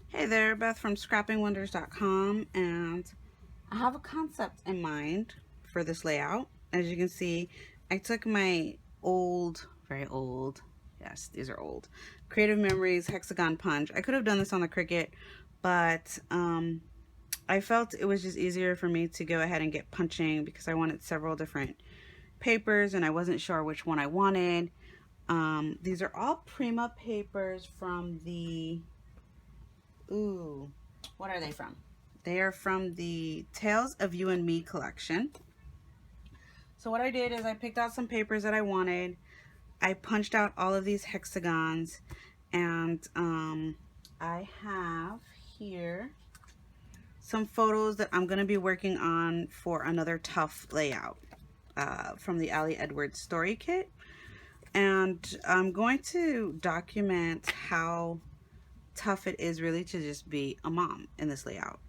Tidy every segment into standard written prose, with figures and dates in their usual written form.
Hey there, Beth from scrappingwonders.com, and I have a concept in mind for this layout. As you can see, I took my old, very old, yes, these are old, Creative Memories hexagon punch. I could have done this on the Cricut, but I felt it was just easier for me to go ahead and get punching because I wanted several different papers and I wasn't sure which one I wanted. These are all Prima papers from the, ooh, what are they from? They are from the Tales of You and Me collection. So what I did is I picked out some papers that I wanted. I punched out all of these hexagons, and I have here some photos that I'm going to be working on for another tough layout from the Ali Edwards story kit. And I'm going to document how tough it is really to just be a mom in this layout.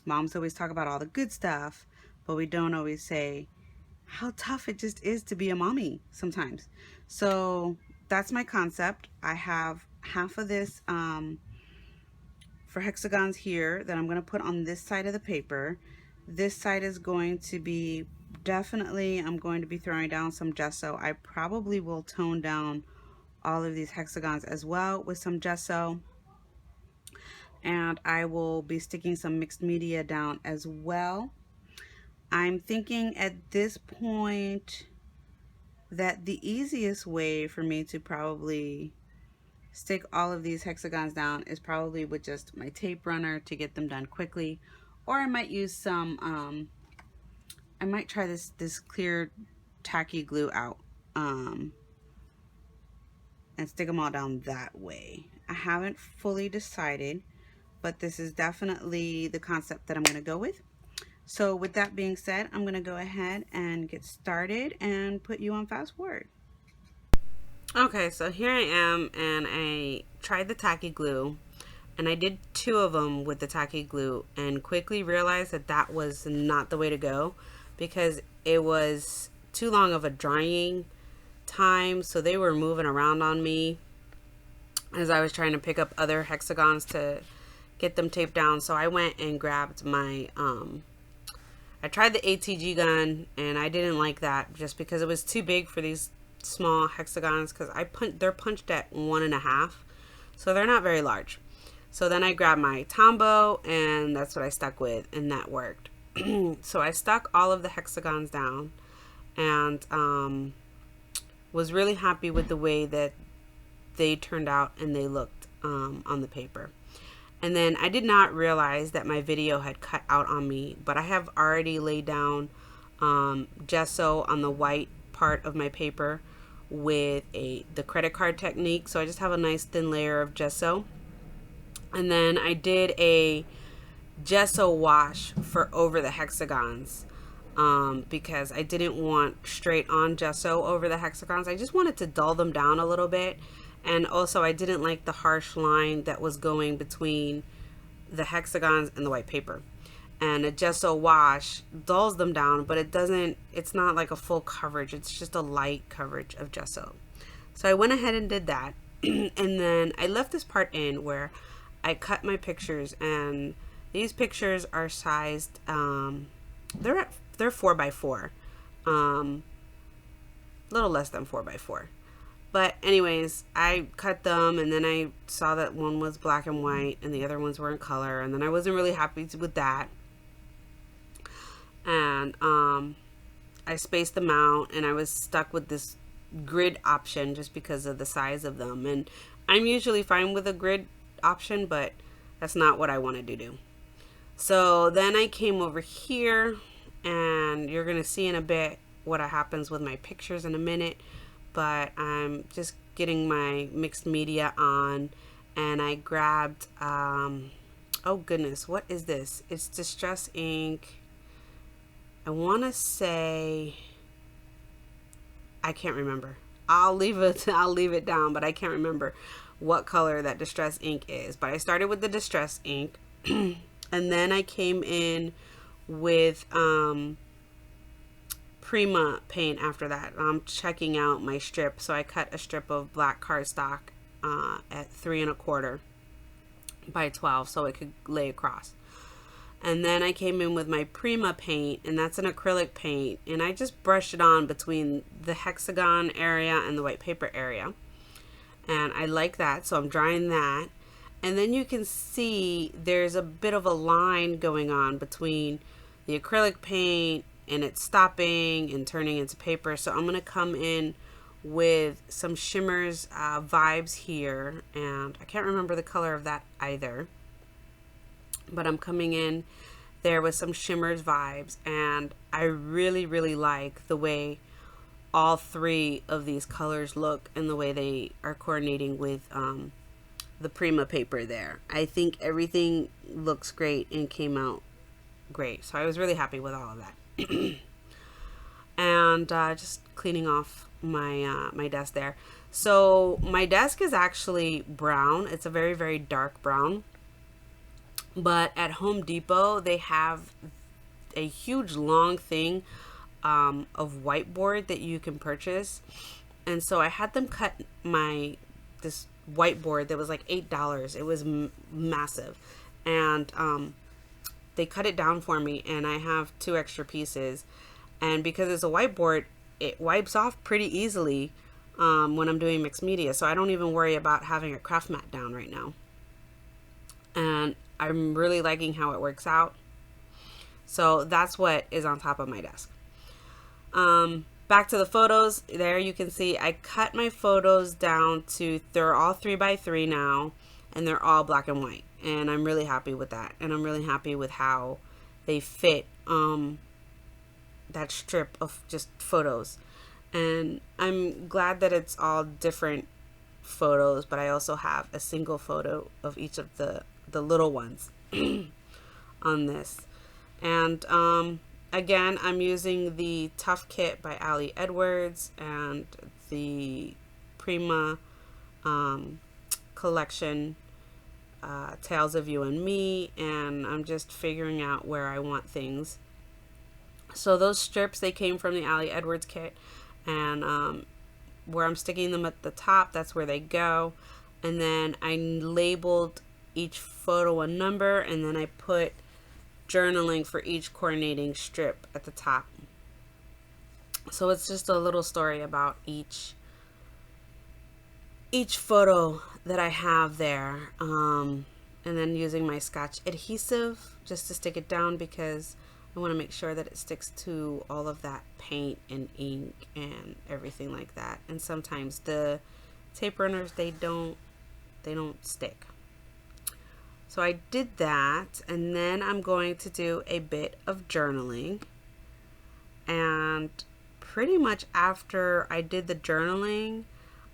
Moms always talk about all the good stuff, but we don't always say how tough it just is to be a mommy sometimes. So that's my concept. I have half of this for hexagons here that I'm going to put on this side of the paper. This side is going to be definitely, I'm going to be throwing down some gesso. I probably will tone down all of these hexagons as well with some gesso, and I will be sticking some mixed media down as well. I'm thinking at this point that the easiest way for me to probably stick all of these hexagons down is probably with just my tape runner to get them done quickly, or I might use some I might try this clear tacky glue out and stick them all down that way. I haven't fully decided, but this is definitely the concept that I'm going to go with. So with that being said, I'm going to go ahead and get started and put you on fast forward. Okay, so here I am, and I tried the tacky glue, and I did 2 of them with the tacky glue and quickly realized that that was not the way to go because it was too long of a drying time, so they were moving around on me as I was trying to pick up other hexagons to get them taped down. So I went and grabbed my I tried the ATG gun, and I didn't like that just because it was too big for these small hexagons, because they're punched at 1.5, so they're not very large. So then I grabbed my Tombow, and that's what I stuck with, and that worked. So I stuck all of the hexagons down, and was really happy with the way that they turned out and they looked on the paper. And then I did not realize that my video had cut out on me, but I have already laid down gesso on the white part of my paper with the credit card technique. So I just have a nice thin layer of gesso. And then I did a gesso wash for over the hexagons because I didn't want straight on gesso over the hexagons. I just wanted to dull them down a little bit. And also I didn't like the harsh line that was going between the hexagons and the white paper. And a gesso wash dulls them down, but it's not like a full coverage. It's just a light coverage of gesso. So I went ahead and did that. And then I left this part in where I cut my pictures, and these pictures are sized, they're 4x4, a little less than 4x4. But anyways, I cut them, and then I saw that one was black and white and the other ones were in color, and then I wasn't really happy with that. And I spaced them out, and I was stuck with this grid option just because of the size of them. And I'm usually fine with a grid option, but that's not what I wanted to do. So then I came over here, and you're going to see in a bit what happens with my pictures in a minute. But I'm just getting my mixed media on, and I grabbed, oh goodness, what is this? It's Distress ink. I want to say, I can't remember. I'll leave it down, but I can't remember what color that Distress ink is. But I started with the Distress ink, and then I came in with, Prima paint after that. I'm checking out my strip, so I cut a strip of black cardstock at 3 1/4 by 12 so it could lay across. And then I came in with my Prima paint, and that's an acrylic paint, and I just brushed it on between the hexagon area and the white paper area. And I like that, so I'm drying that. And then you can see there's a bit of a line going on between the acrylic paint and it's stopping and turning into paper. So I'm going to come in with some Shimmers vibes here, and I can't remember the color of that either, but I'm coming in there with some Shimmers vibes, and I really like the way all three of these colors look and the way they are coordinating with the Prima paper there. I think everything looks great and came out great, so I was really happy with all of that. And just cleaning off my desk there. So my desk is actually brown. It's a very dark brown, but at Home Depot they have a huge long thing of whiteboard that you can purchase, and so I had them cut this whiteboard that was like $8. It was massive, and they cut it down for me, and I have 2 extra pieces. And because it's a whiteboard, it wipes off pretty easily when I'm doing mixed media. So I don't even worry about having a craft mat down right now. And I'm really liking how it works out. So that's what is on top of my desk. Back to the photos. There you can see I cut my photos down to, they're all 3x3 now, and they're all black and white. And I'm really happy with that. And I'm really happy with how they fit that strip of just photos. And I'm glad that it's all different photos, but I also have a single photo of each of the little ones on this. And again, I'm using the Tough Kit by Ali Edwards and the Prima collection, Tales of You and Me, and I'm just figuring out where I want things. So those strips, they came from the Ali Edwards kit, and where I'm sticking them at the top, that's where they go. And then I labeled each photo a number, and then I put journaling for each coordinating strip at the top. So it's just a little story about each photo that I have there, and then using my Scotch adhesive just to stick it down, because I want to make sure that it sticks to all of that paint and ink and everything like that. And sometimes the tape runners, they don't stick. So I did that, and then I'm going to do a bit of journaling. And pretty much after I did the journaling,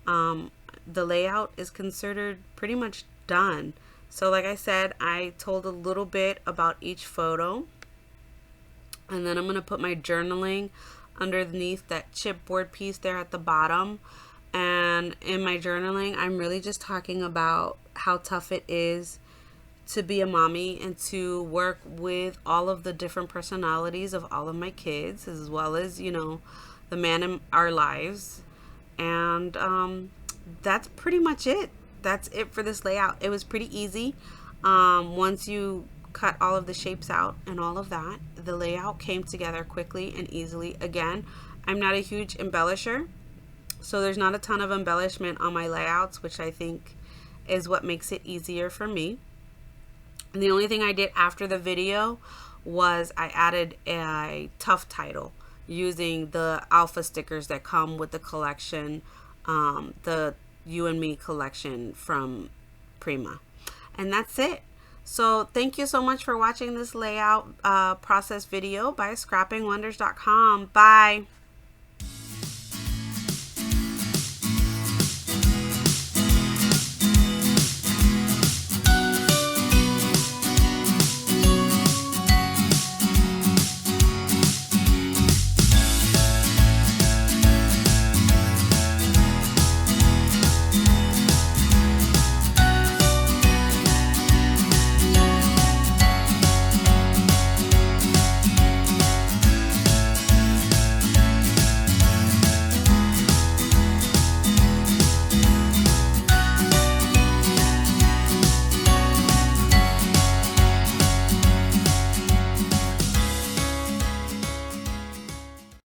the layout is considered pretty much done. So like I said, I told a little bit about each photo. And then I'm going to put my journaling underneath that chipboard piece there at the bottom. And in my journaling, I'm really just talking about how tough it is to be a mommy and to work with all of the different personalities of all of my kids, as well as, you know, the man in our lives. And that's pretty much it. That's it for this layout. It was pretty easy. Once you cut all of the shapes out and all of that, the layout came together quickly and easily. Again, I'm not a huge embellisher, so there's not a ton of embellishment on my layouts, which I think is what makes it easier for me. And the only thing I did after the video was I added a tough title using the alpha stickers that come with the collection, the You and Me collection from Prima. And that's it. So thank you so much for watching this layout process video by scrappingwonders.com. Bye.